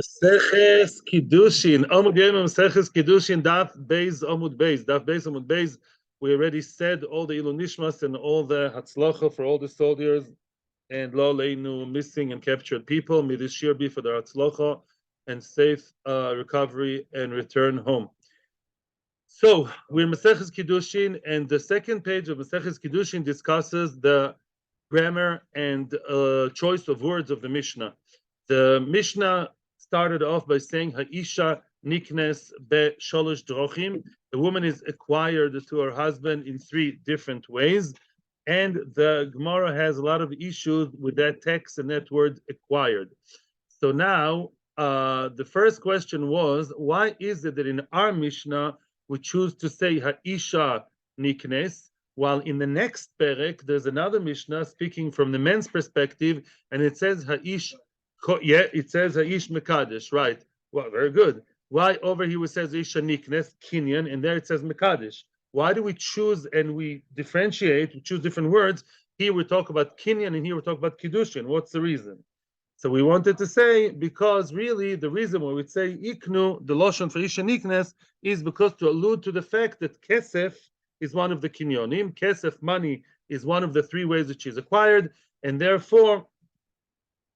Maseches Kiddushin. Amud Yomi Maseches Kiddushin. Daf Beis Amud Beis. Daf Beis Amud Beis. We already said all the Ilun Nishmas and all the Hatzlacha for all the soldiers and Lo Leinu missing and captured people. May this year be for their Hatzlacha and safe recovery and return home. So we're Maseches Kiddushin, and the second page of Maseches Kiddushin discusses the grammar and choice of words of the Mishnah. The Mishnah started off by saying Ha'isha niknes be sholosh drochim. The woman is acquired to her husband in three different ways, and the Gemara has a lot of issues with that text and that word acquired. So now the first question was, why is it that in our Mishnah we choose to say Ha'isha niknes, while in the next perek there's another Mishnah speaking from the men's perspective, and it says Ha'ish, it says Ha'ish Mekadesh, right? Well, very good. Why over here it says Isha Niknes, Kinyan, and there it says Mekadesh? Why do we choose and we differentiate, we choose different words? Here we talk about Kinyan and here we talk about Kiddushin. What's the reason? So we wanted to say, because really the reason why we say Iknu, the Lashon for Isha Niknes, is because to allude to the fact that Kesef is one of the kinyonim. Kesef, money, is one of the three ways that she's acquired, and therefore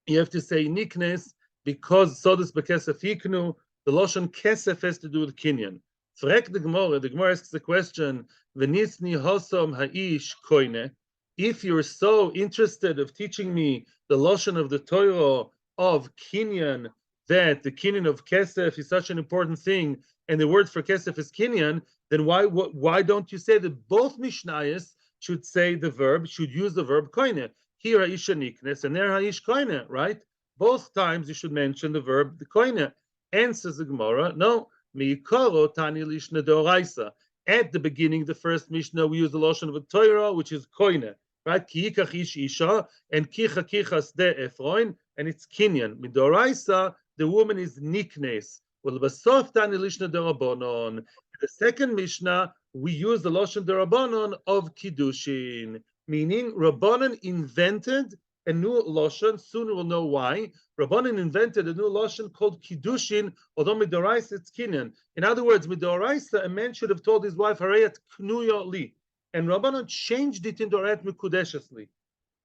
you have to say niknes because sodas bekesef iknu. The loshon kesef has to do with kinyan. Frek the Gemara. The Gemara asks the question: V'nisni hosom ha'ish koine. If you're so interested of teaching me the loshon of the Torah of kinyan, that the kinyan of kesef is such an important thing, and the word for kesef is kinyan, then why don't you say that both mishnayos should say the verb, should use the verb koine? Here Haisha niknes and there Haish koine, right? Both times you should mention the verb the koine. And says the Gemara, no, miikoro tani lishna deoraisa. At the beginning, the first Mishnah, we use the loshon of the Torah, which is koine, right? Ki yikach ish isha and kicha kichas de efroin, and it's kinyan. Midoraisa, the woman is niknes. Well, basof tani lishna derabonon. The second Mishnah, we use the loshon derabonon of kiddushin, meaning Rabbanan invented a new loshon. Soon we'll know why. Rabbanan invented a new loshon called Kiddushin, although midoraisa it's kinyan. In other words, midoraisa, a man should have told his wife, Harayat knuya li. And Rabbanan changed it into Harayat mikudeshesli.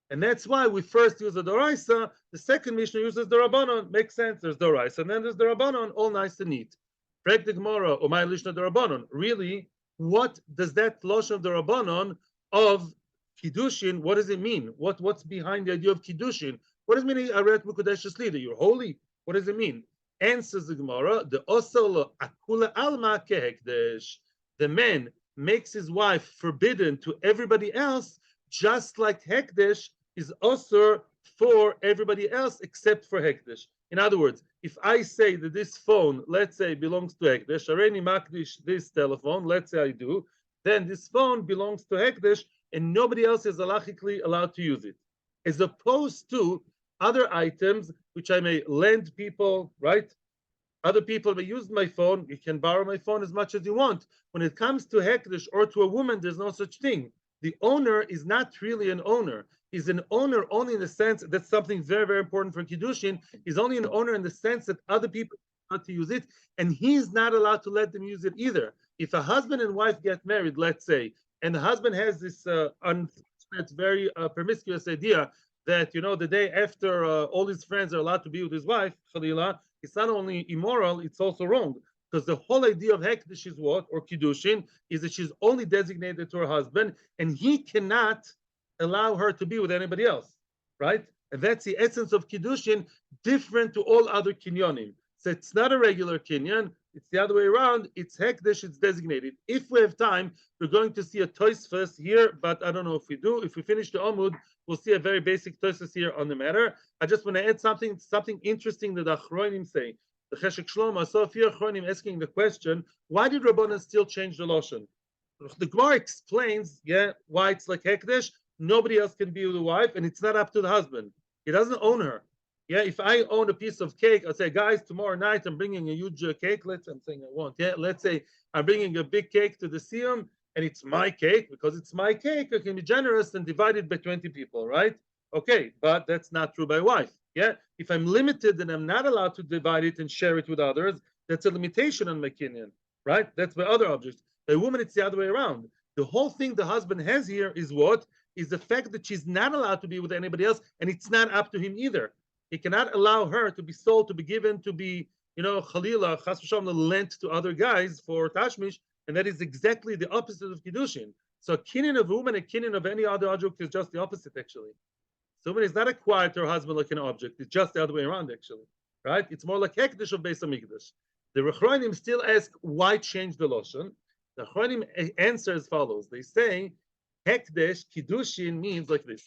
And that's why we first use the doraisa, the second Mishnah uses the Rabbanan. Makes sense. There's doraisa, and then there's the Rabbanan, all nice and neat. Prek the Gemara, Omay Lishna the Rabbanan. Really, what does that loshon of the Rabbanan of Kiddushin, what does it mean? What's behind the idea of Kiddushin? What does it mean, Aret Mukodesh Leader? You're holy? What does it mean? Answers the Gemara, the Osel Akula Alma Kehekdesh. The man makes his wife forbidden to everybody else, just like Hekdesh is osur for everybody else except for Hekdesh. In other words, if I say that this phone, let's say, belongs to Hekdesh, Areni Makdish, this telephone, let's say I do, then this phone belongs to Hekdesh, and nobody else is halachically allowed to use it. As opposed to other items which I may lend people, right? Other people may use my phone. You can borrow my phone as much as you want. When it comes to Hekdesh or to a woman, there's no such thing. The owner is not really an owner. He's an owner only in the sense that's something very, very important for Kiddushin. He's only an owner in the sense that other people are allowed to use it, and he's not allowed to let them use it either. If a husband and wife get married, let's say, and the husband has this unfortunate, very promiscuous idea that, the day after all his friends are allowed to be with his wife, Khalila, it's not only immoral, it's also wrong. Because the whole idea of Hekdesh is what, or Kiddushin, is that she's only designated to her husband, and he cannot allow her to be with anybody else, right? And that's the essence of Kiddushin, different to all other kinyonim. So it's not a regular kinyan, it's the other way around. It's Hekdesh, it's designated. If we have time, we're going to see a Tosfos here, but I don't know if we do. If we finish the Amud, we'll see a very basic Tosfos here on the matter. I just want to add something interesting that the Achronim say. The Cheshek Shlomo, so if you're Achronim asking the question, why did Rabbanan still change the Lashon? The Gemara explains, why it's like Hekdesh. Nobody else can be with the wife, and it's not up to the husband. He doesn't own her. If I own a piece of cake, I'll say, guys, tomorrow night I'm bringing a huge cake. I'm saying I won't. Let's say I'm bringing a big cake to the Siyum, and it's my cake. Because it's my cake, I can be generous and divide it by 20 people, right? Okay, but that's not true by wife. Yeah, if I'm limited and I'm not allowed to divide it and share it with others, that's a limitation on my kinyan, right? That's by other objects. By woman, it's the other way around. The whole thing the husband has here is what? Is the fact that she's not allowed to be with anybody else, and it's not up to him either. He cannot allow her to be sold, to be given, to be, Khalila, Chas v'shalom, lent to other guys for Tashmish, and that is exactly the opposite of Kiddushin. So a kinyan of a woman, a kinyan of any other object is just the opposite, actually. So woman is not acquired to her husband like an object. It's just the other way around, actually. Right? It's more like Hekdesh of Beis Hamikdash. The Rechronim still ask, why change the Lashon? The Rechronim answer as follows. They say, Hekdesh, Kiddushin means like this.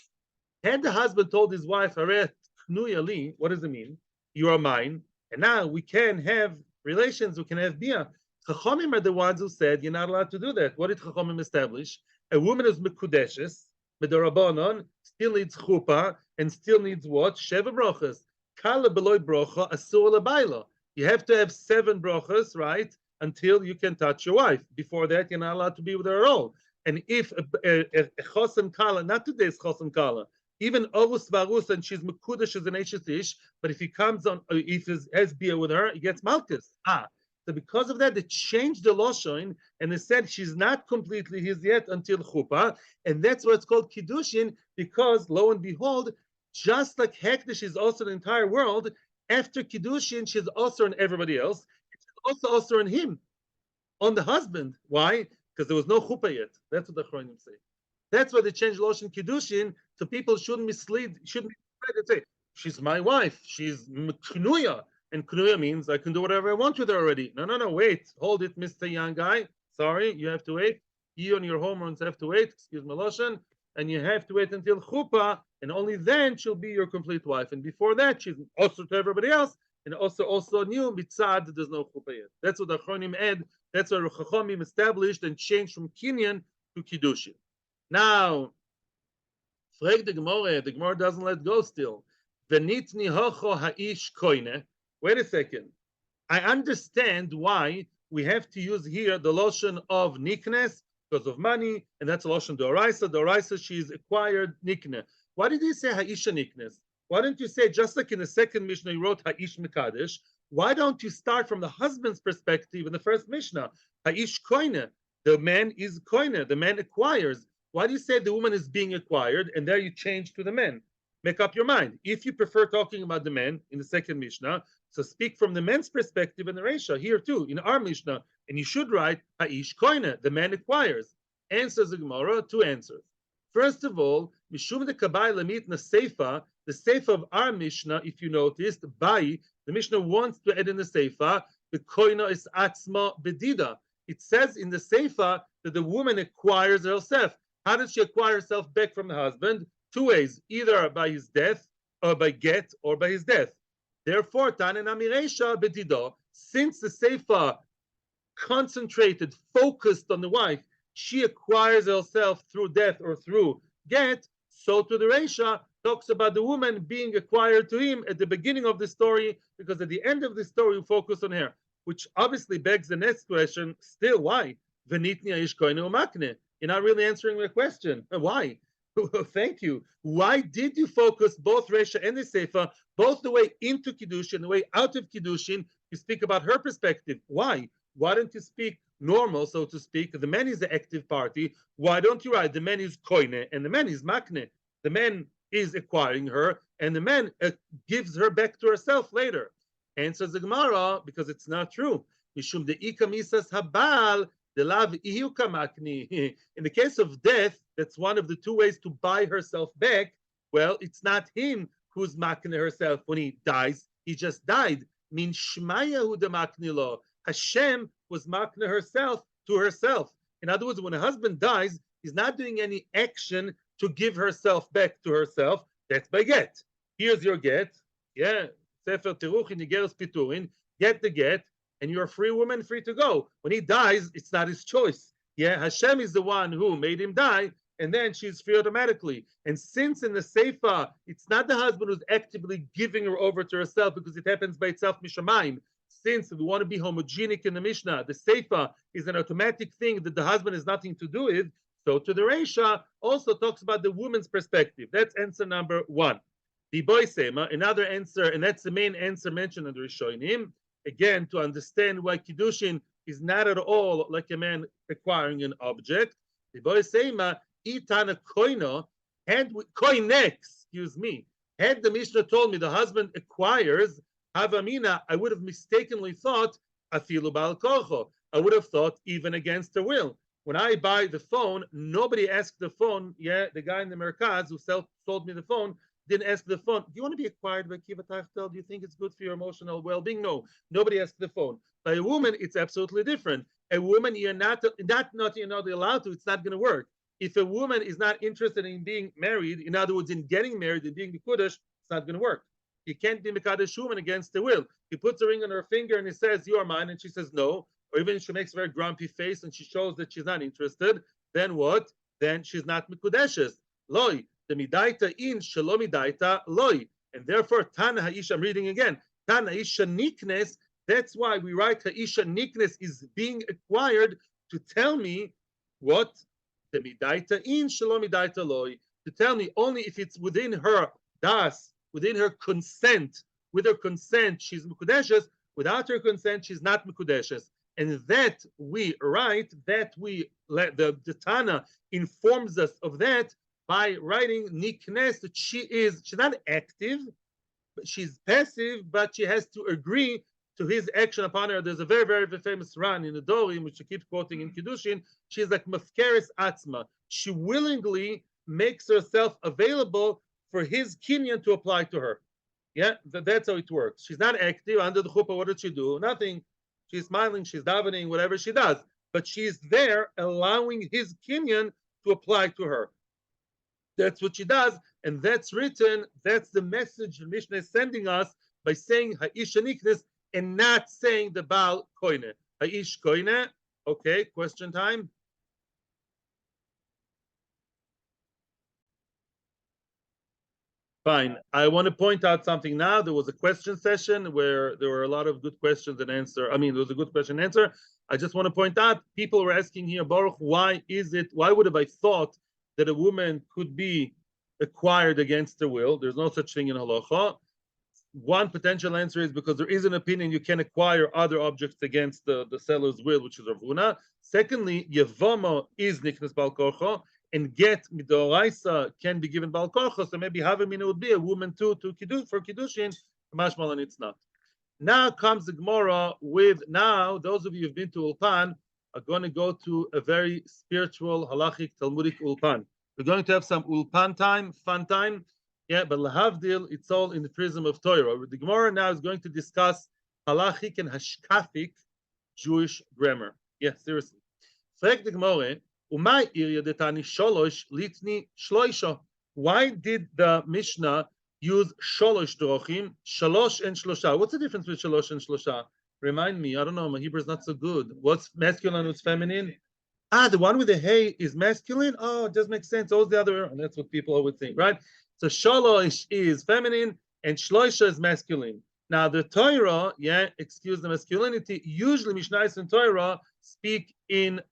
Had the husband told his wife, Haret Knuya Li, what does it mean? You are mine, and now we can have relations, we can have bia. Chachamim are the ones who said you're not allowed to do that. What did Chachamim establish? A woman is Mekudeshes, Medorabonon, still needs chuppah, and still needs what? Sheva brochas. Kala beloy brocha, asur lebaila. You have to have 7 brochas, right? Until you can touch your wife. Before that, you're not allowed to be with her at all. And if a chosen kala, not today's chosen kala, even Orus Varus, and she's Mekudesh as an Ish, but if he comes on, if he has beer with her, he gets Malchus. So because of that, they changed the Lashon, and they said she's not completely his yet until Chuppah, and that's why it's called Kiddushin, because lo and behold, just like Hekdesh is also in the entire world, after Kiddushin, she's also on everybody else. She's also on him, on the husband. Why? Because there was no Chuppah yet. That's what the Chronim say. That's why they changed Lashon Kiddushin, so people shouldn't mislead, shouldn't be say, she's my wife, she's Knuya. And Knuya means I can do whatever I want with her already. No, wait. Hold it, Mr. Young Guy. Sorry, you have to wait. You and your hormones have to wait, excuse my Lashon, and you have to wait until Chuppah, and only then she'll be your complete wife. And before that, she's also to everybody else, and also new, Mitzad, there's no Chuppah yet. That's what the Chronim add. That's what Chachamim established and changed from Kinyan to Kiddushin. Now, Frag the Gemara doesn't let go still. V'nitni hocho ha'ish koine. Wait a second. I understand why we have to use here the lotion of niknes because of money, and that's a lotion doraisa. Doraisa, she's acquired nikne. Why did he say ha'isha niknes? Why don't you say, just like in the second Mishnah you wrote ha'ish mekadesh, why don't you start from the husband's perspective in the first Mishnah? Ha'ish koine. The man is koine. The man acquires. Why do you say the woman is being acquired, and there you change to the man? Make up your mind. If you prefer talking about the man in the second Mishnah, so speak from the man's perspective in the Reisha, here too, in our Mishnah, and you should write, Ha'ish koine, the man acquires. Answers the Gemara, 2 answers. First of all, Mishum de Kabai Lamit na Seifa, the Seifa of our Mishnah, if you noticed, Bai, the Mishnah wants to add in the Seifa, the koina is atzma bedida. It says in the Seifa that the woman acquires herself. How does she acquire herself back from the husband? 2 ways, either by his death, or by get, or by his death. Therefore, Tanen Amiresha Bedido, since the Seifa concentrated, focused on the wife, she acquires herself through death or through get, so to the Reisha talks about the woman being acquired to him at the beginning of the story, because at the end of the story, we focus on her, which obviously begs the next question, still, why? Venitni Aish Koine Umakne. You're not really answering the question. Why? Thank you. Why did you focus both Resha and the Seifa, both the way into Kiddushin, the way out of Kiddushin? You speak about her perspective. Why? Why don't you speak normal, so to speak? The man is the active party. Why don't you write the man is koine and the man is makne? The man is acquiring her, and the man gives her back to herself later. Answers the Gemara, because it's not true. Mishum de ikamisas habal. In the case of death, that's one of the 2 ways to buy herself back. Well, it's not him who's makne herself when he dies. He just died. Min shmayahu de maknilo. Hashem was makne herself to herself. In other words, when a husband dies, he's not doing any action to give herself back to herself. That's by get. Here's your get. Yeah. Sefer Teruchin Yigeres Piturin. Get the get. And you're a free woman, free to go. When he dies, it's not his choice. Yeah, Hashem is the one who made him die, and then she's free automatically. And since in the Seifa, it's not the husband who's actively giving her over to herself because it happens by itself, Mishamayim. Since we want to be homogenic in the Mishnah, the Seifa is an automatic thing that the husband has nothing to do with. So to the Reisha also talks about the woman's perspective. That's answer number 1. The boisema, another answer, and that's the main answer mentioned in the Rishonim. Again, to understand why Kiddushin is not at all like a man acquiring an object. The boisema, itana koino, had koinex, excuse me, had the Mishnah told me the husband acquires havamina, I would have mistakenly thought afilu bal kocho. I would have thought even against the will. When I buy the phone, nobody asked the phone. Yeah, the guy in the Merkaz who sold me the phone didn't ask the phone, do you want to be acquired by Kiva Tachtel? Do you think it's good for your emotional well-being? No, nobody asked the phone. By a woman, it's absolutely different. A woman, you're not allowed to, it's not going to work. If a woman is not interested in being married, in other words, in getting married and being the Kiddush, it's not going to work. You can't be Mekadesh woman against the will. He puts a ring on her finger and he says, you are mine, and she says no. Or even if she makes a very grumpy face and she shows that she's not interested, then what? Then she's not Mekudeshes. Loi. The midaita in shalom midaita loy, and therefore Tana Haisha. I'm reading again. Tana Haisha niknes. That's why we write Haisha niknes is being acquired to tell me what the midaita in shalom midaita loy, to tell me only if it's within her das, within her consent. With her consent, she's mekudeshes. Without her consent, she's not mekudeshes. And that we write, that we let the Tana informs us of that by writing niknes, that she's not active, but she's passive, but she has to agree to his action upon her. There's a very, very, very famous run in the Dorim, which I keep quoting in Kiddushin. She's like mafkeres atzma. She willingly makes herself available for his kinyan to apply to her. Yeah, that's how it works. She's not active under the chuppah. What did she do? Nothing. She's smiling, she's davening, whatever she does. But she's there allowing his kinyan to apply to her. That's what she does, and that's written. That's the message the Mishnah is sending us by saying Haisha Niknes and not saying the Baal Koine. Haish Koine. Okay, question time. Fine. I want to point out something now. There was a question session where there were a lot of good questions and answer. I mean, there was a good question and answer. I just want to point out, people were asking here, Baruch, why would have I thought that a woman could be acquired against her will? There's no such thing in halacha. One potential answer is because there is an opinion you can acquire other objects against the seller's will, which is Ravuna. Secondly, Yevama is Niknas Bal Korcho, and get Midoraisa can be given Bal Korcho, so maybe Havamina would be a woman too for Kiddushin, Mashmal, and it's not. Now comes the Gemara with, now those of you who've been to Ulpan are going to go to a very spiritual, halachic, Talmudic Ulpan. We're going to have some Ulpan time, fun time. Yeah, but lahavdil, it's all in the prism of Torah. The Gemara now is going to discuss halachic and hashkafic Jewish grammar. Yeah, seriously. Frag the Gemara, umay irya detani sholosh litni shloisha. Why did the Mishnah use sholosh drochim, shalosh and shlosha? What's the difference with shalosh and shlosha? Remind me, I don't know, my Hebrew is not so good. What's masculine, what's feminine? The one with the hay is masculine? Oh, it does make sense. Always the other, and that's what people would think, right? So shalosh is feminine and shloisha is masculine. Now the Torah, excuse the masculinity, usually Mishnayos and Torah speak in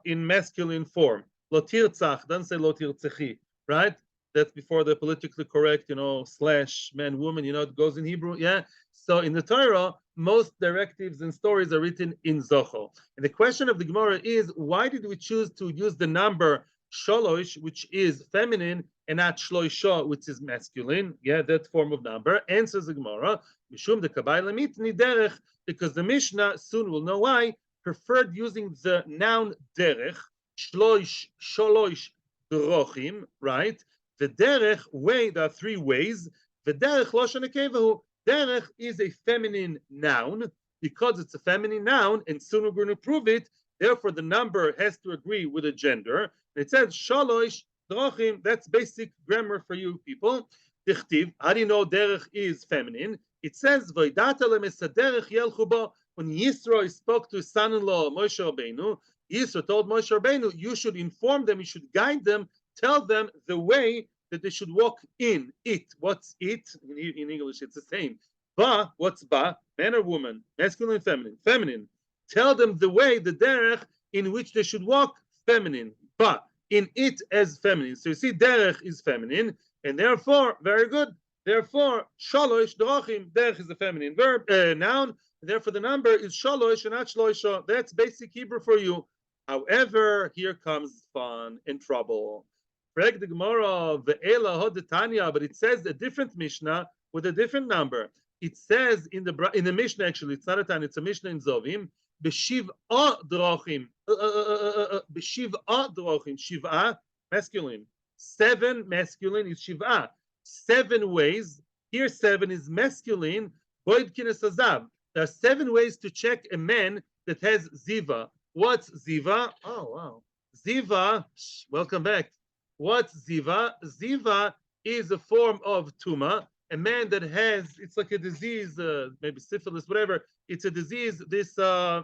masculine form. Lo tirtzach, doesn't say lo tirtzechi, right? That's before the politically correct, slash man, woman, it goes in Hebrew, yeah? So in the Torah, most directives and stories are written in Zochor. And the question of the Gemara is, why did we choose to use the number sholosh, which is feminine, and not shloisha, which is masculine? Yeah, that form of number. Answers the Gemara, Mishum de Kabbalah mitni derech, because the Mishnah, soon we'll know why, preferred using the noun derech, sholosh drochim, right? The derech way, there are three ways. The derech loshan nekevahu. Derech is a feminine noun because it's a feminine noun, and soon we're going to prove it. Therefore, the number has to agree with a gender. It says shalosh drochim. That's basic grammar for you people. Dichtiv. How do you know derech is feminine? It says v'idata lemesaderech yelchu bo. When Yisro spoke to his son-in-law Moshe Rabbeinu, Yisro told Moshe Rabbeinu, you should inform them, you should guide them, tell them the way that they should walk in it. What's it? In English, it's the same. Ba, what's ba? Man or woman? Masculine and feminine. Feminine. Tell them the way, the derech, in which they should walk. Feminine. Ba, in it as feminine. So you see, derech is feminine, and therefore, very good. Therefore, shalosh drachim, derech is a feminine verb, noun. Therefore, the number is shalosh and not shloisha. That's basic Hebrew for you. However, here comes fun and trouble. Frag the Gemara, ve'ela hodetanya, but it says a different Mishnah with a different number. It says in the Mishnah, actually, it's not a Tanya, it's a Mishnah in Zovim, b'shiv'a drachim, b'shiv'a drachim, shiv'a, masculine. 7 masculine is shiv'a. 7 ways. Here 7 is masculine. Boyd kines azav. There are 7 ways to check a man that has ziva. What's ziva? Oh wow. Ziva. Welcome back. What's ziva? Ziva is a form of tuma. A man that has, it's like a disease, maybe syphilis, whatever. It's a disease. This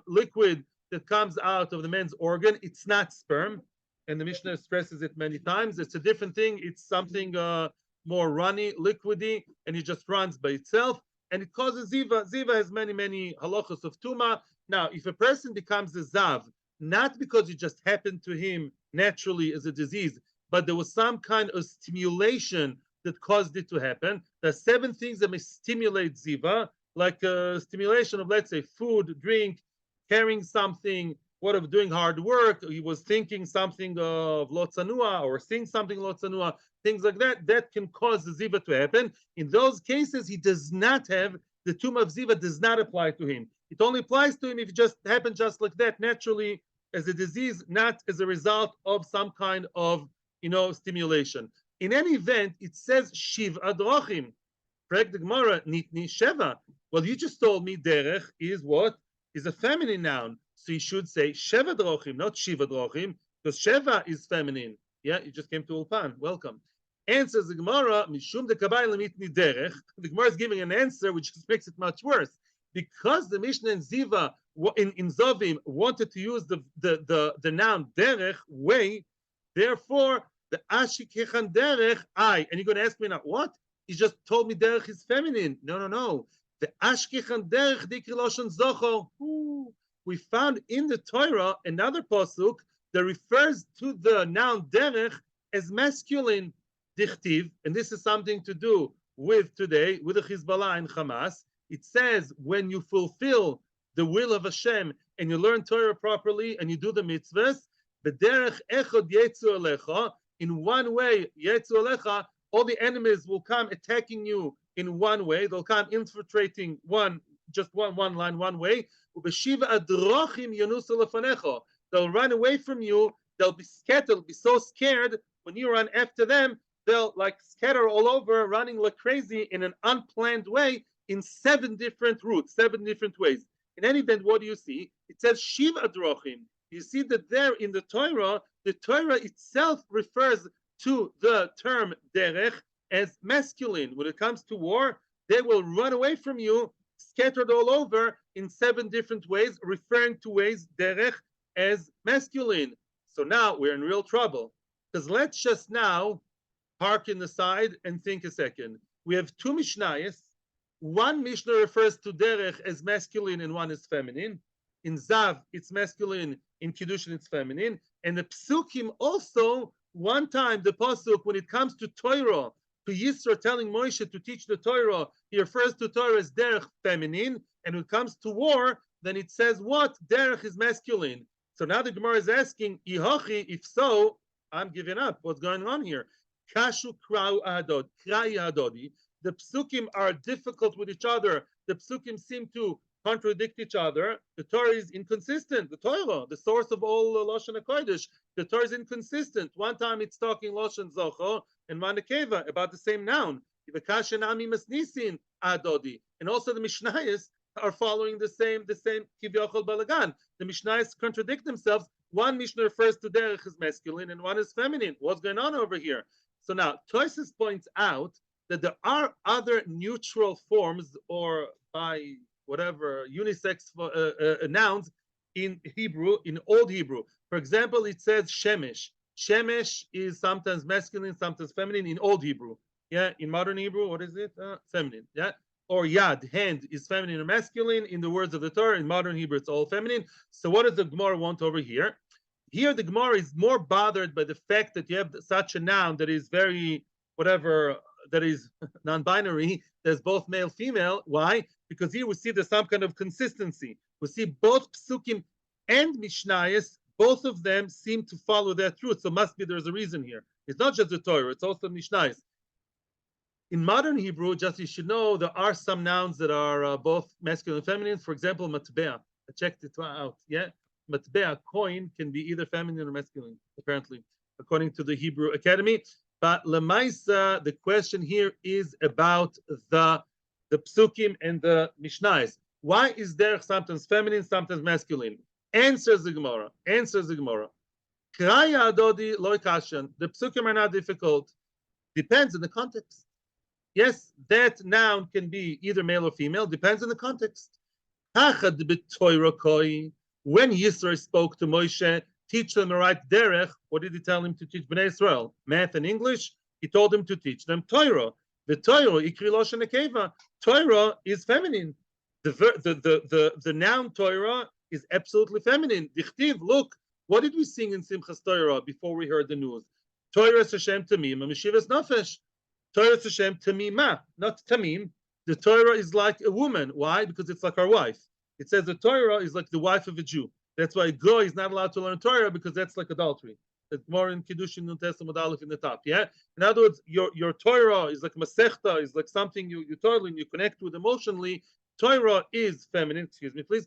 liquid that comes out of the man's organ. It's not sperm, and the Mishnah stresses it many times. It's a different thing. It's something more runny, liquidy, and it just runs by itself, and it causes ziva. Ziva has many, many halachos of tuma. Now, if a person becomes a zav, not because it just happened to him naturally as a disease, but there was some kind of stimulation that caused it to happen. There are 7 things that may stimulate ziva, like stimulation of, let's say, food, drink, carrying something, what of doing hard work. He was thinking something of lo tzanua or seeing something lo tzanua, things like that, that can cause the ziva to happen. In those cases, he does not have, the tumah of ziva does not apply to him. It only applies to him if it just happened just like that, naturally, as a disease, not as a result of some kind of, stimulation. In any event, it says shiv adrachim. Correct the Gemara, nitni sheva. Well, you just told me derech is what? Is a feminine noun. So you should say sheva drochim, not shiva drochim, because sheva is feminine. Yeah, you just came to Ulpan. Welcome. Answers the Gemara, mishum dekabay lemitni derech. The Gemara is giving an answer which just makes it much worse. Because the Mishnah in Ziva in Zovim wanted to use the noun derech, way, therefore the ashikechan derech, and you're going to ask me now, what? He just told me derech is feminine. No. The ashkechan derech dikri loshen zochor. We found in the Torah another pasuk that refers to the noun derech as masculine, dichtiv, and this is something to do with today, with the Hezbollah and Hamas. It says when you fulfill the will of Hashem and you learn Torah properly and you do the mitzvahs, b'derech echad yetzu alecha, in one way, yetzu alecha, all the enemies will come attacking you in one way. They'll come infiltrating one line, one way. They'll run away from you. They'll be scattered. They'll be so scared when you run after them. They'll like scatter all over, running like crazy in an unplanned way in 7 different routes, 7 different ways. In any event, what do you see? It says Shiv Adrochim. You see that there in the Torah itself refers to the term derech as masculine. When it comes to war, they will run away from you, scattered all over in 7 different ways, referring to ways derech as masculine. So now we're in real trouble. Because let's just now park in the side and think a second. We have 2 Mishnayos. One Mishnah refers to derech as masculine and one is feminine. In Zav, it's masculine. In Kiddushin, it's feminine. And the Psukim also, one time, the Pasuk, when it comes to Torah, to Yisro telling Moshe to teach the Torah, he refers to Torah as derech, feminine. And when it comes to war, then it says what? Derech is masculine. So now the Gemara is asking, Ihochi, if so, I'm giving up. What's going on here? Kashu krau adodi. The psukim are difficult with each other. The psukim seem to contradict each other. The Torah is inconsistent. The Torah, the source of all Lashon HaKodesh, the Torah is inconsistent. One time it's talking Lashon Zocho and Manakeva about the same noun. And also the Mishnayos are following the same Kivyachol Balagan. The Mishnayos contradict themselves. One Mishnah refers to derech as masculine and one is feminine. What's going on over here? So now Tosfos points out that there are other neutral forms, or by whatever unisex nouns in Hebrew, in Old Hebrew. For example, it says shemesh. Shemesh is sometimes masculine, sometimes feminine in Old Hebrew. Yeah, in modern Hebrew, what is it? Feminine. Yeah, or yad, hand, is feminine or masculine in the words of the Torah. In modern Hebrew, it's all feminine. So what does the Gemara want over here? Here, the Gemara is more bothered by the fact that you have such a noun that is very, whatever, that is non-binary, there's both male, female. Why? Because here we see there's some kind of consistency. We see both Psukim and Mishnayos, both of them seem to follow that truth. So must be there's a reason here. It's not just the Torah, it's also Mishnayos. In modern Hebrew, just you should know, there are some nouns that are both masculine and feminine. For example, matbea. I checked it out. Yeah, matbea, coin, can be either feminine or masculine, apparently, according to the Hebrew Academy. But lemaisa, the question here is about the psukim and the mishnayos. Why is there sometimes feminine, sometimes masculine? Answers the Gemara. Kraya adodi loy kashan. The psukim are not difficult. Depends on the context. Yes, that noun can be either male or female, depends on the context. When Yisro spoke to Moshe, teach them the right derech, what did he tell him to teach Bnei Israel? Math and English? He told him to teach them Torah. The Torah, ikri loshen nekeva. Torah is feminine. The noun Torah is absolutely feminine. Dichtiv, look, what did we sing in Simchas Torah before we heard the news? Torah es Hashem tamim, Meshivas nafesh. Torah Hashem tamima, not tamim. The Torah is like a woman. Why? Because it's like our wife. It says the Torah is like the wife of a Jew. That's why a goy is not allowed to learn Torah, because that's like adultery. It's more in Kiddushin, Nun Testament, Aleph in the top. Yeah. In other words, your Torah is like masechta, is like something you totally you connect with emotionally. Torah is feminine. Excuse me, please.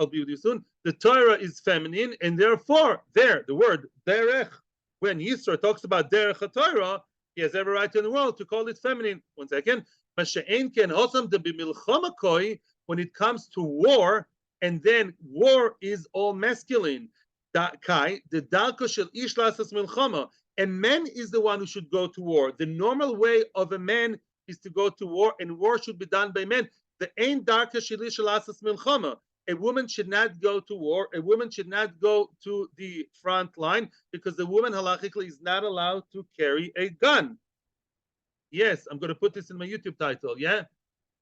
I'll be with you soon. The Torah is feminine, and therefore, the word derech, when Yisro talks about derech HaTorah, he has every right in the world to call it feminine. One second. When it comes to war, and then war is all masculine. A man is the one who should go to war. The normal way of a man is to go to war, and war should be done by men. A woman should not go to war. A woman should not go to the front line, because the woman halachically is not allowed to carry a gun. Yes, I'm going to put this in my YouTube title. Yeah,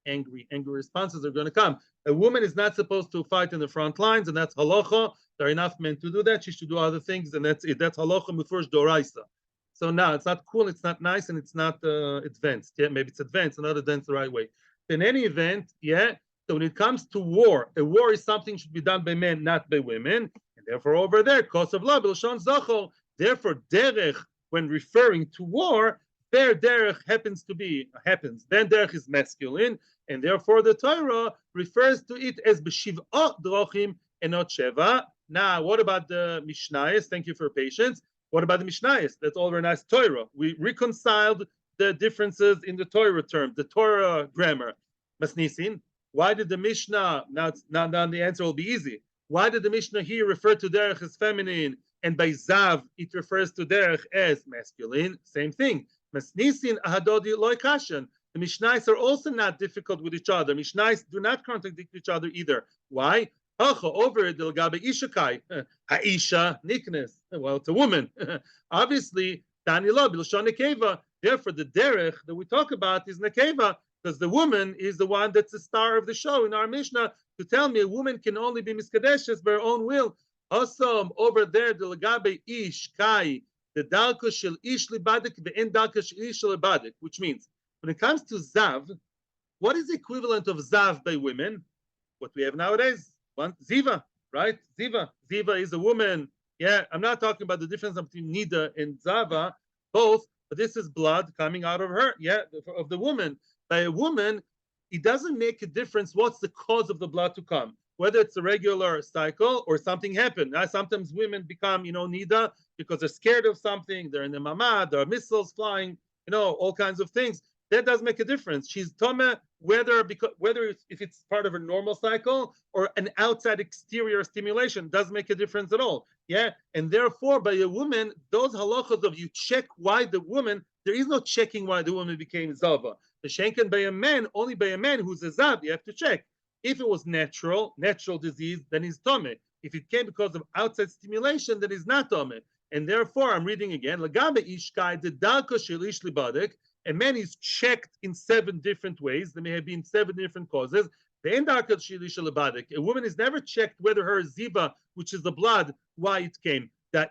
angry responses are going to come. A woman is not supposed to fight in the front lines, and that's halacha. There are enough men to do that. She should do other things, and that's it. That's halacha mufresh doraisa. So now it's not cool, it's not nice, and it's not advanced. Yeah, maybe it's advanced, not advanced the right way. In any event, yeah. So when it comes to war, a war is something should be done by men, not by women, and therefore over there, cause of law, b'lashon zachor. Therefore, derech, when referring to war, there derech happens. Then derech is masculine, and therefore the Torah refers to it as b'shiv'ah drochim and not sheva. Now, what about the Mishnayos? Thank you for your patience. What about the Mishnayos? That's all very nice Torah. We reconciled the differences in the Torah term, the Torah grammar. Masnisin. Why did the Mishnah, now the answer will be easy. Why did the Mishnah here refer to derech as feminine, and by zav it refers to derech as masculine? Same thing. Masnisin ahadodi loy kashan. The Mishnayos are also not difficult with each other. Mishnayos do not contradict each other either. Why? Over delgabe ishakai. Haisha niknes. Well, it's a woman. Obviously, Danila bilshon nekeva. Therefore, the derech that we talk about is nekeva, because the woman is the one that's the star of the show in our Mishnah. To tell me a woman can only be miskadeshes by her own will. Also, over there, the legabe ish kai, the dalko shel ish libadik ve'en dalko shel ish libadik, which means when it comes to zav, what is the equivalent of zav by women? What we have nowadays, one ziva, right? Ziva is a woman. Yeah, I'm not talking about the difference between nida and zava, both, but this is blood coming out of her. Yeah, of the woman. By a woman, it doesn't make a difference what's the cause of the blood to come, whether it's a regular cycle or something happened. Now, sometimes women become, nida because they're scared of something. They're in the mamad, there are missiles flying, all kinds of things. That does make a difference. She's tome whether if it's part of a normal cycle or an outside exterior stimulation doesn't make a difference at all. Yeah, and therefore by a woman, those halachas of you check why the woman, there is no checking why the woman became zava. The shenken by a man, only by a man who's a zav, you have to check. If it was natural disease, then he's tome. If it came because of outside stimulation, then he's not tome. And therefore, I'm reading again. Lagabe ishkai the dalko shel ish libadik. A man is checked in 7 different ways. There may have been 7 different causes. A woman is never checked whether her ziva, which is the blood, why it came. A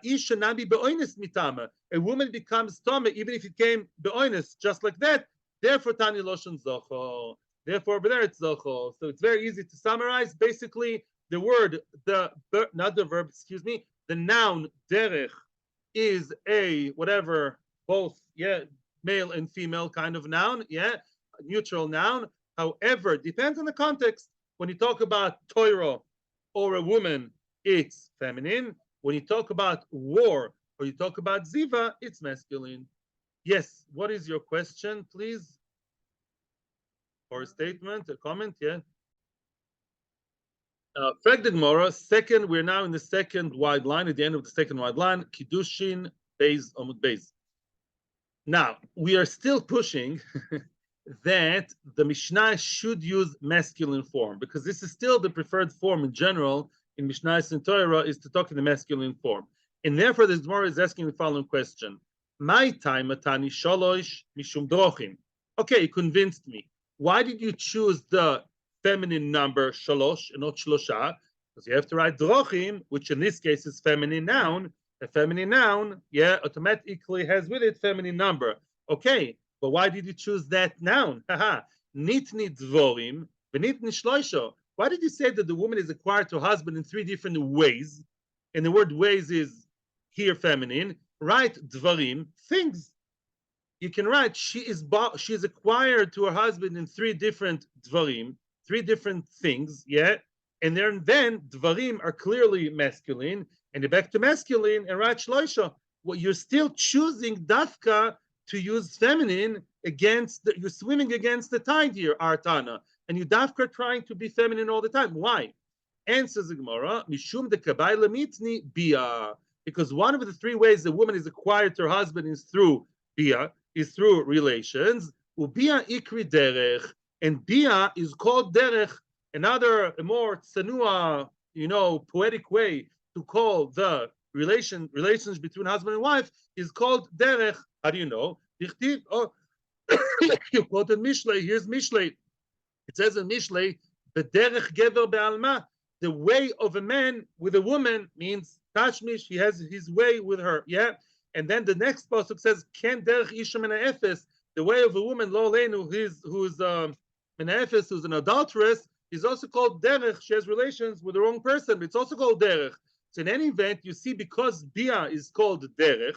woman becomes tome even if it came be'oinus, just like that, Therefore, Tani Loshon Zocho. Therefore, over there it's Zocho. So it's very easy to summarize. Basically, the word, not the verb, excuse me, the noun derech is a whatever, both, yeah, male and female kind of noun, yeah, neutral noun. However, depends on the context. When you talk about Torah or a woman, it's feminine. When you talk about war or you talk about ziva, it's masculine. Yes, what is your question, please? Or a statement, a comment, yeah? Fragment Mora, second, we're now in the second wide line, at the end of the second wide line, Kiddushin, Beis, Amud Beis. Now, we are still pushing that the Mishnah should use masculine form, because this is still the preferred form in general in Mishnah and Torah, is to talk in the masculine form. And therefore, the Gemara is asking the following question. My time, Matani Sholosh Mishum Drochim. Okay, you convinced me. Why did you choose the feminine number Shalosh and not Shlosha? Because you have to write Drochim, which in this case is feminine noun. A feminine noun, yeah, automatically has with it feminine number. Okay, but why did you choose that noun? Haha. Nitni Dvorim, Benitni Shloisho. Why did you say that the woman is acquired to a husband in three different ways? And the word ways is here feminine. Write Dvarim, things. You can write she is acquired to her husband in three different Dvarim, three different things, yeah? And then Dvarim are clearly masculine, and you're back to masculine and write Shloisha. Well, you're still choosing Dafka to use feminine against, you're swimming against the tide here, Artana. And you Dafka trying to be feminine all the time. Why? Answers the Gemara, Mishum de Kabayla Mitni Bia. Because one of the three ways a woman is acquired to her husband is through Bia, is through relations. Ubia Ikri Derech. And Bia is called Derech. Another, a more tsanua, poetic way to call the relations between husband and wife is called derech. How do you know? Oh, you quoted Mishlei. Here's Mishlei. It says in Mishlei, the derech gever be'alma, the way of a man with a woman means tashmish. He has his way with her. Yeah. And then the next pasuk says, ken derech isha mena'efes, the way of a woman lo leinu, who's mena'efes, who's an adulteress, is also called derech. She has relations with the wrong person, but it's also called derech. So in any event, you see, because bia is called derech,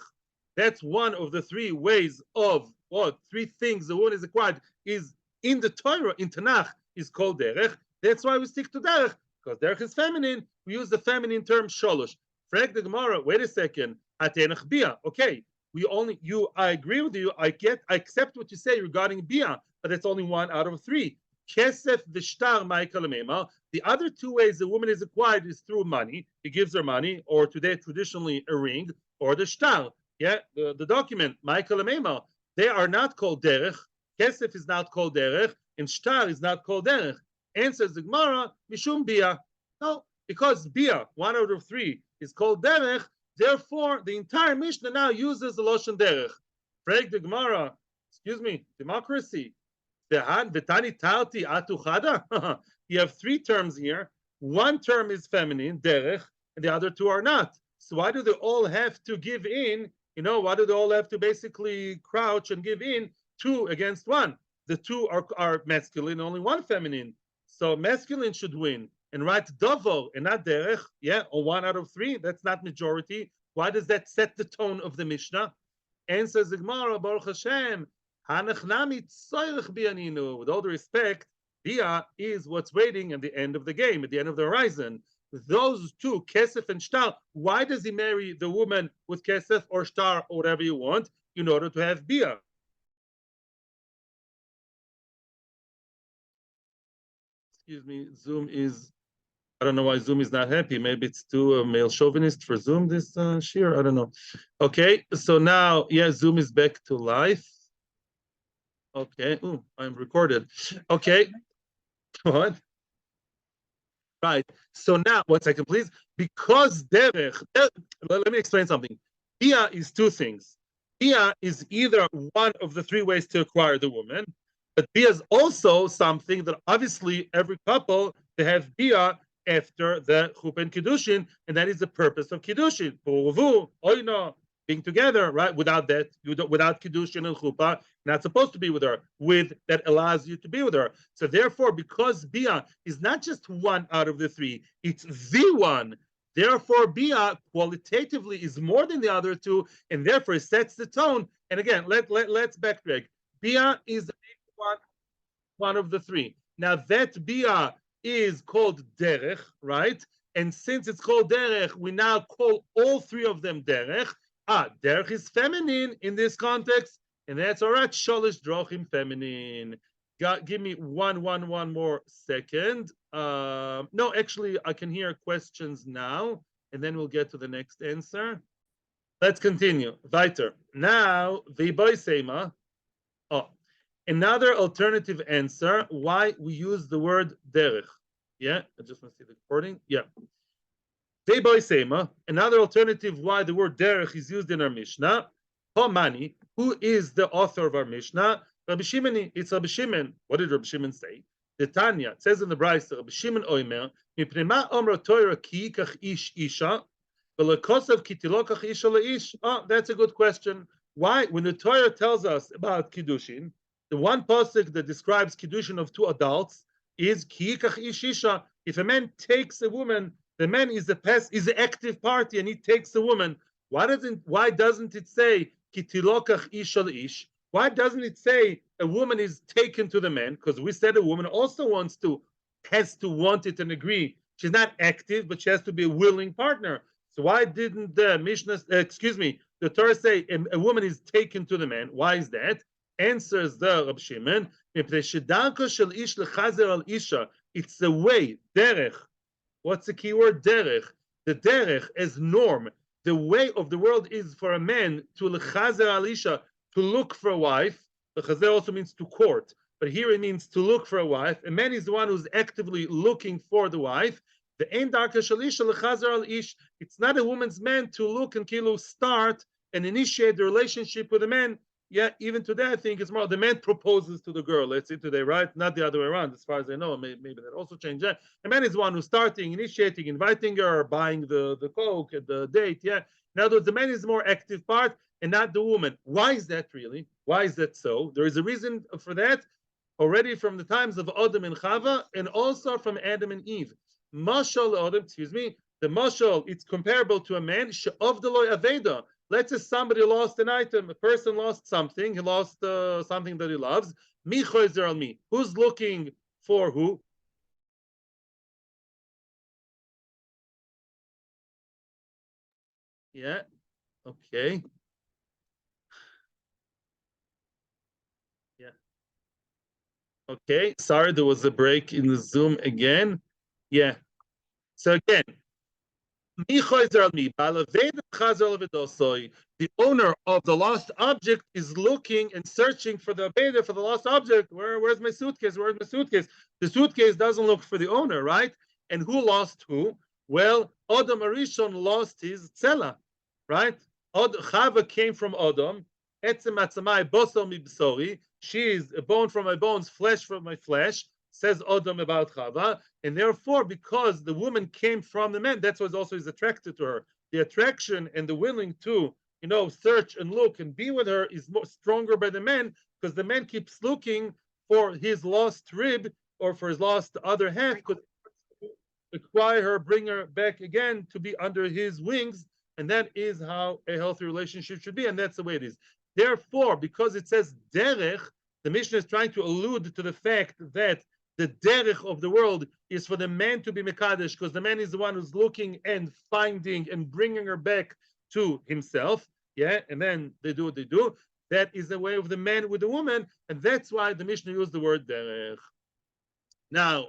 that's one of the three ways of what three things the woman is acquired is in the Torah, in Tanakh, is called derech. That's why we stick to derech, because derech is feminine. We use the feminine term sholosh. Frag the Gemara. Wait a second. Atenach bia. Okay, I agree with you. I accept what you say regarding bia, but it's only one out of three. Kesef v'shtar ma'ikalamema. The other two ways the woman is acquired is through money. He gives her money, or today traditionally a ring, or the shtar. Yeah, the document ma'ikalamema. They are not called derech. Kesef is not called derech, and shtar is not called derech. Answers the Gemara, mishum bia. No, because bia, one out of three, is called derech. Therefore, the entire Mishnah now uses the lashon derech. Frag the Gemara. Excuse me, democracy. You have three terms here. One term is feminine, derech, and the other two are not. So why do they all have to give in? Why do they all have to basically crouch and give in two against one? The two are masculine, only one feminine. So masculine should win. And write dovo and not derech, yeah, or one out of three. That's not majority. Why does that set the tone of the Mishnah? Answers the Gemara, Baruch Hashem. With all due respect, Bia is what's waiting at the end of the game, at the end of the horizon. Those two, Kesef and Shtar, why does he marry the woman with Kesef or Shtar or whatever you want in order to have Bia? Excuse me, Zoom is, I don't know why Zoom is not happy. Maybe it's too male chauvinist for Zoom, this Shiur, I don't know. Okay, so now, yeah, Zoom is back to life. Okay. Ooh, I'm recorded. Okay. What? Right. So now, 1 second, please. Because derech, let me explain something. Bia is two things. Bia is either one of the three ways to acquire the woman, but Bia is also something that obviously every couple, they have Bia after the Chup and Kiddushin, and that is the purpose of Kiddushin. being together, right? Without that, without Kiddushin and Chuppah, not supposed to be with her. With that allows you to be with her. So therefore, because Bia is not just one out of the three, it's the one. Therefore, Bia qualitatively is more than the other two, and therefore sets the tone. And again, let's backtrack. Bia is one of the three. Now that Bia is called Derech, right? And since it's called Derech, we now call all three of them Derech. Derech is feminine in this context, and that's all right. Sholish drochim feminine. Give me one more second. No, actually, I can hear questions now, and then we'll get to the next answer. Let's continue. Weiter. Now, V'boy Seima. Oh, another alternative answer why we use the word derech. Yeah, I just want to see the recording. Yeah. V'boy Seima. Another alternative why the word derech is used in our Mishnah. Homani, who is the author of our Mishnah? Rabbi Shimon. It's Rabbi Shimon. What did Rabbi Shimon say? The Tanya, it says in the Brayso, Rabbi Shimon Oimer, Mipnei Omra Torah ki kach ish isha, v'lekosav ki tilo kach isha leish. Oh, that's a good question. Why, when the Torah tells us about Kiddushin, the one pasuk that describes Kiddushin of two adults is ki kach ish isha. If a man takes a woman, the man is the active party, and he takes a woman. Why doesn't it say ki tilo kach isha leish? Why doesn't it say a woman is taken to the man? Because we said a woman also has to want it and agree. She's not active, but she has to be a willing partner. So why didn't the Mishnah, the Torah say a woman is taken to the man? Why is that? Answers the Rab Shimon, it's the way, derech. What's the key word? Derech. The derech as norm. The way of the world is for a man to lechazer al isha, to look for a wife. The chazer also means to court, but here it means to look for a wife. A man is the one who's actively looking for the wife. The ein darka shalisha lechazer al ish. It's not a woman's man to look and start and initiate the relationship with a man. Yeah, even today I think it's more the man proposes to the girl. Let's say today, right? Not the other way around, as far as I know. Maybe that also changed. Yeah, a man is the one who's starting, initiating, inviting her, buying the coke at the date. Yeah. In other words, the man is the more active part, and not the woman. Why is that really? Why is that so? There is a reason for that already from the times of Adam and Chava, and also from Adam and Eve. Mashal Adam, the mashal, it's comparable to a man, of the loy aveda. Let's say somebody lost an item, a person lost something, he lost something that he loves. Mi choizer al mi. Who's looking for who? Yeah, okay. Okay, sorry, there was a break in the Zoom again. Yeah. So again, the owner of the lost object is looking and searching for the Abeda, for the lost object. Where's my suitcase? Where's my suitcase? The suitcase doesn't look for the owner, right? And who lost who? Well, Adam Arishon lost his tzela, right? Chava came from Adam. Etzem atzamai bosor mi bsori. She is a bone from my bones, flesh from my flesh, says Adam about Chava. And therefore, because the woman came from the man, that's what also is attracted to her. The attraction and the willing to, search and look and be with her is more stronger by the man, because the man keeps looking for his lost rib or for his lost other half, because acquire her, bring her back again to be under his wings. And that is how a healthy relationship should be. And that's the way it is. Therefore, because it says derech, the Mishnah is trying to allude to the fact that the derech of the world is for the man to be mekadesh, because the man is the one who's looking and finding and bringing her back to himself. Yeah, and then they do what they do. That is the way of the man with the woman, and that's why the Mishnah used the word derech. Now,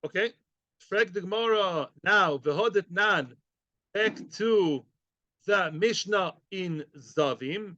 okay, frag the Gemara. Now, v'hodet nan, back to the Mishnah in Zavim.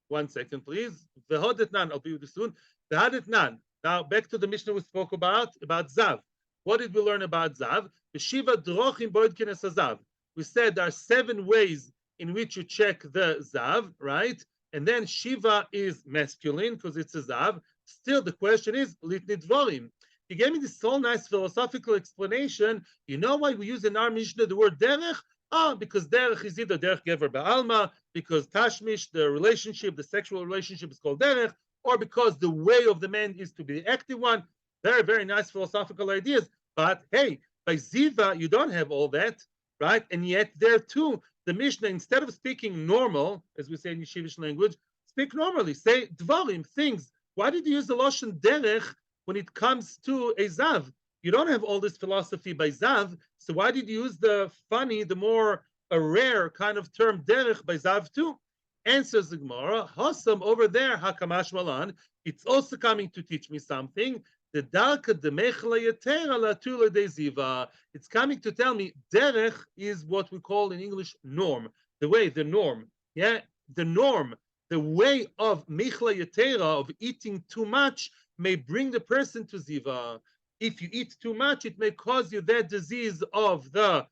1 second, please. V'hodet nan, I'll be with you soon. V'hodet nan. Now, back to the Mishnah we spoke about Zav. What did we learn about Zav? Shiva drochim boidkin es Zav. We said there are 7 ways in which you check the Zav, right? And then Shiva is masculine because it's a Zav. Still, the question is litni dvorim. He gave me this so nice philosophical explanation. You know why we use in our Mishnah the word derech? Oh, because derech is either derech gever ba'alma, because tashmish, the relationship, the sexual relationship is called derech, or because the way of the man is to be the active one. Very, very nice philosophical ideas. But hey, by Ziva, you don't have all that, right? And yet there too, the Mishnah, instead of speaking normal, as we say in Yeshivish language, speak normally. Say dvarim, things. Why did you use the lashon derech when it comes to a zav? You don't have all this philosophy by zav, so why did you use the funny, the more a rare kind of term derech by zav too? Answers the Gemara, Hossam over there, Hakamash Malan, it's also coming to teach me something. The dalka de mechla yetera latula de ziva. It's coming to tell me derech is what we call in English norm, the way, the norm. Yeah, the norm, the way of mechla yetera, of eating too much, may bring the person to ziva. If you eat too much, it may cause you that disease of that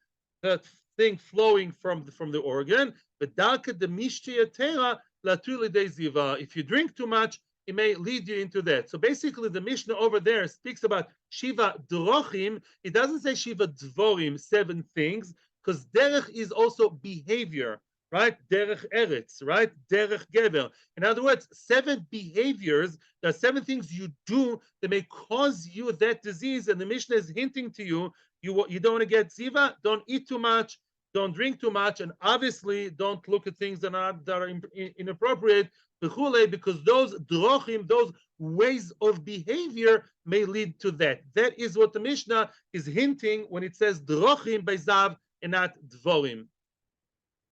thing flowing from the organ. But dalka de mishti yetera latula de ziva. If you drink too much, it may lead you into that. So basically, the Mishnah over there speaks about Shiva Drochim. It doesn't say Shiva Dvorim, 7 things, because Derech is also behavior, right? Derech Eretz, right? Derech Gever. In other words, 7 behaviors, there are 7 things you do that may cause you that disease. And the Mishnah is hinting to you, you don't want to get Ziva, don't eat too much, don't drink too much, and obviously don't look at things that are inappropriate, because those drochim, those ways of behavior may lead to that. That is what the Mishnah is hinting when it says drochim by zav and not dvorim.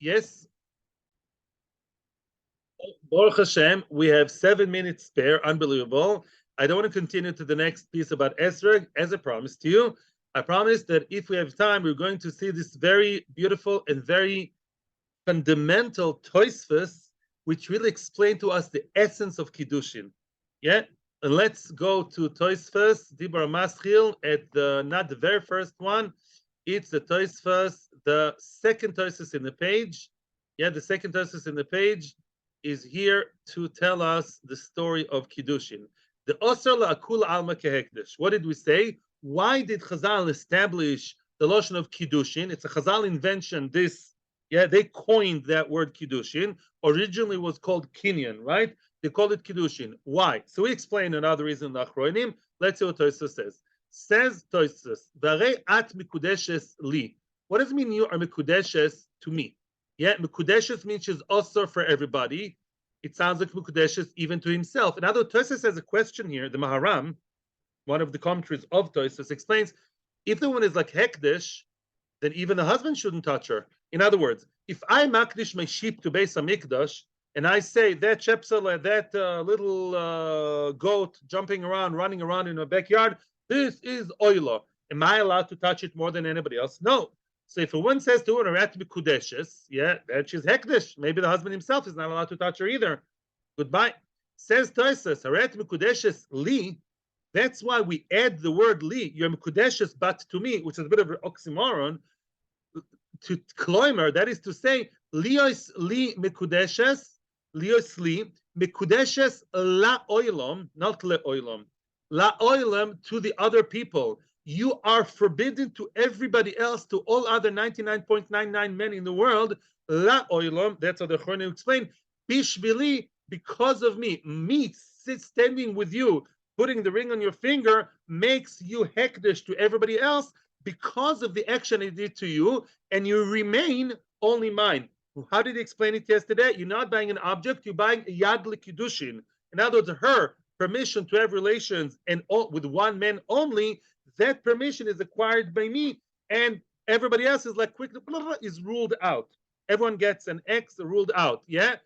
Yes? Baruch Hashem, we have 7 minutes spare. Unbelievable. I don't want to continue to the next piece about Esrog, as I promised you. I promised that if we have time, we're going to see this very beautiful and very fundamental Tosfos, which will explain to us the essence of Kiddushin. Yeah? And let's go to Tosfos, Dibur Maschil, at not the very first one. It's the Tosfos, the second Tosfos in the page. Yeah, the second Tosfos in the page is here to tell us the story of Kiddushin. The Osir la'akul alma kehekdesh. What did we say? Why did Chazal establish the lotion of Kiddushin? It's a Chazal invention, this. Yeah, they coined that word Kiddushin. Originally was called Kinyan, right? They called it Kiddushin. Why? So we explain another reason in the Achronim. Let's see what Tosfos says. Says Tosfos, V'arei at mikudeshes li. What does it mean you are mikudeshes to me? Yeah, mikudeshes means she's also for everybody. It sounds like mikudeshes even to himself. In other words, Tosfos has a question here. The Maharam, one of the commentaries of Tosfos, explains, if the woman is like Hekdesh, then even the husband shouldn't touch her. In other words, if I makdish my sheep to Beis HaMikdash, and I say that shepsel, that little goat jumping around, running around in my backyard, this is oila. Am I allowed to touch it more than anybody else? No. So if a woman says to her, "Rat mikudeshes," yeah, then she's hekdesh. Maybe the husband himself is not allowed to touch her either. Goodbye. Says Tosfos, "Rat mikudeshes li." That's why we add the word li. You're mikudeshes, but to me, which is a bit of an oxymoron. To kloimer, that is to say, lios li mikudeshes, lios li mikudeshes la oilom, not le oilom, la oilom to the other people. You are forbidden to everybody else, to all other 99.99 men in the world. La oilom, that's how the Chornim explain. Bishbili, because of me, standing with you, putting the ring on your finger, makes you hekdesh to everybody else because of the action I did to you, and you remain only mine. How did he explain it yesterday? You're not buying an object, you're buying a yad l'kiddushin. In other words, her permission to have relations and with one man only, that permission is acquired by me, and everybody else is like quickly is ruled out. Everyone gets an X ruled out. Yeah?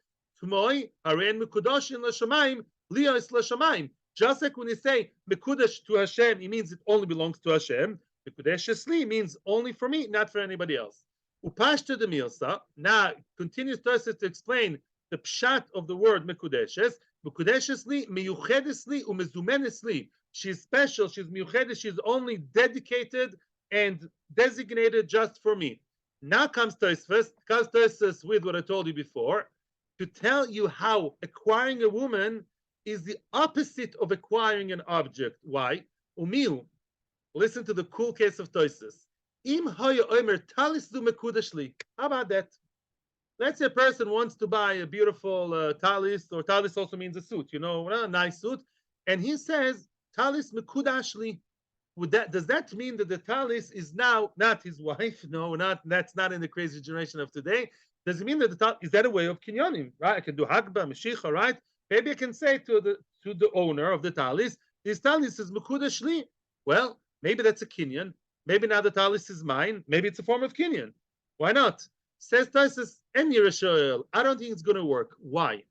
Just like when you say mekudesh to Hashem, it means it only belongs to Hashem. Mekudesh li means only for me, not for anybody else. Upashta de milsa. Now continues Tosfos to explain the pshat of the word mekudeshes. Mekudeshes li, miyuchedes li, umezumenes li. She's special. She's miyuchedes. She's only dedicated and designated just for me. Now comes Tosfos with what I told you before, to tell you how acquiring a woman is the opposite of acquiring an object. Why? Umiu. Listen to the cool case of Tosfos. Im haya omer talis du mekudashli. How about that? Let's say a person wants to buy a beautiful talis, or talis also means a suit, a nice suit, and he says talis mekudashli. Would that Does that mean that the talis is now not his wife? No, that's not in the crazy generation of today. Does it mean that the talis is that a way of kinyanim? Right? I can do hagba, meshicha, right? Maybe I can say to the owner of the talis, this talis is mekudashli. Well, maybe that's a kinyan. Maybe now the talis is mine. Maybe it's a form of kinyan. Why not? Says Taisus and Yerushalayim. I don't think it's going to work. Why?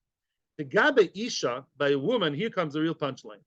The gabe isha, by a woman, here comes the real punchline.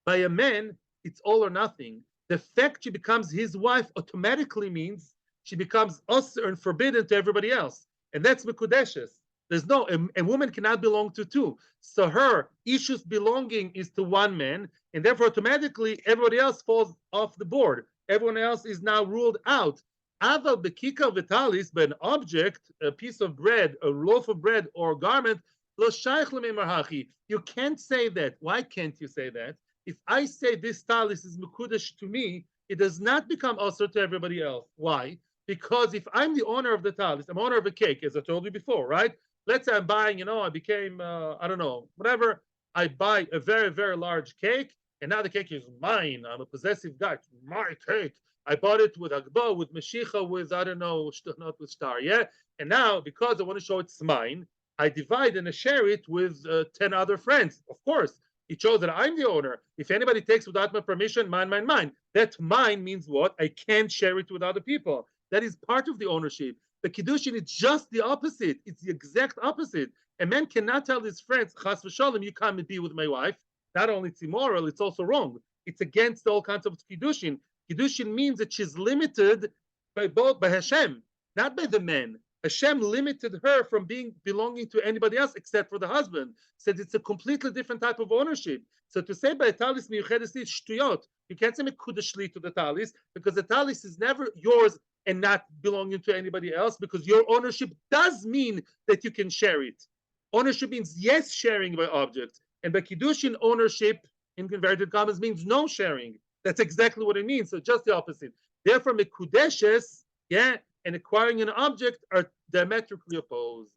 By a man, it's all or nothing. The fact she becomes his wife automatically means she becomes usher and forbidden to everybody else. And that's Mekudeshes. There's no, a woman cannot belong to two. So her issues belonging is to one man, and therefore automatically everybody else falls off the board. Everyone else is now ruled out. Aval bekika vitalis, but an object, a piece of bread, a loaf of bread, or garment, lo shaykh lememarhachi. You can't say that. Why can't you say that? If I say this talis is mekudesh to me, it does not become also to everybody else. Why? Because if I'm the owner of the talis, I'm owner of a cake, as I told you before, right? Let's say I'm buying, I became, I don't know, whatever. I buy a very, very large cake, and now the cake is mine. I'm a possessive guy. It's my cake. I bought it with Agba, with Meshicha, with, I don't know, not with Star, yeah? And now, because I want to show it's mine, I divide and I share it with 10 other friends. Of course, it shows that I'm the owner. If anybody takes without my permission, mine, mine, mine. That mine means what? I can't share it with other people. That is part of the ownership. The Kiddushin is just the opposite. It's the exact opposite. A man cannot tell his friends, Chas v'shalom, you can't be with my wife. Not only it's immoral, it's also wrong. It's against all concepts of Kiddushin. Kiddushin means that she's limited by Hashem, not by the man. Hashem limited her from belonging to anybody else except for the husband. Said it's a completely different type of ownership. So to say by a talis miyuchedes is shtuyot. You can't say mekudeshli to the talis because the talis is never yours and not belonging to anybody else, because your ownership does mean that you can share it. Ownership means yes, sharing by objects, and by Kiddushin, ownership in converted commas means no sharing. That's exactly what it means. So just the opposite. Therefore, mekudeshes, and acquiring an object are diametrically opposed.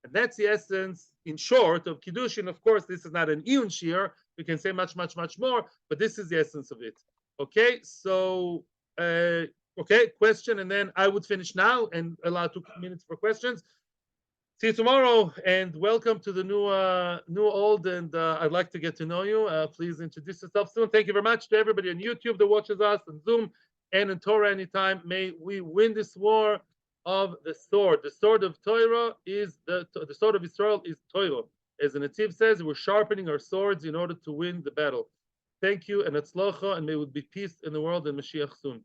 And that's the essence, in short, of Kiddushin. Of course, this is not an Iyun Shiur. We can say much, much, much more, but this is the essence of it. Okay, so question, and then I would finish now and allow 2 minutes for questions. See you tomorrow, and welcome to the new old, and I'd like to get to know you. Please introduce yourself soon. Thank you very much to everybody on YouTube that watches us, on Zoom, and in Torah anytime. May we win this war of the sword. The sword of Torah is the sword of Israel is Torah. As the Netziv says, we're sharpening our swords in order to win the battle. Thank you, and Hatzlacha, and may it be peace in the world and Mashiach soon.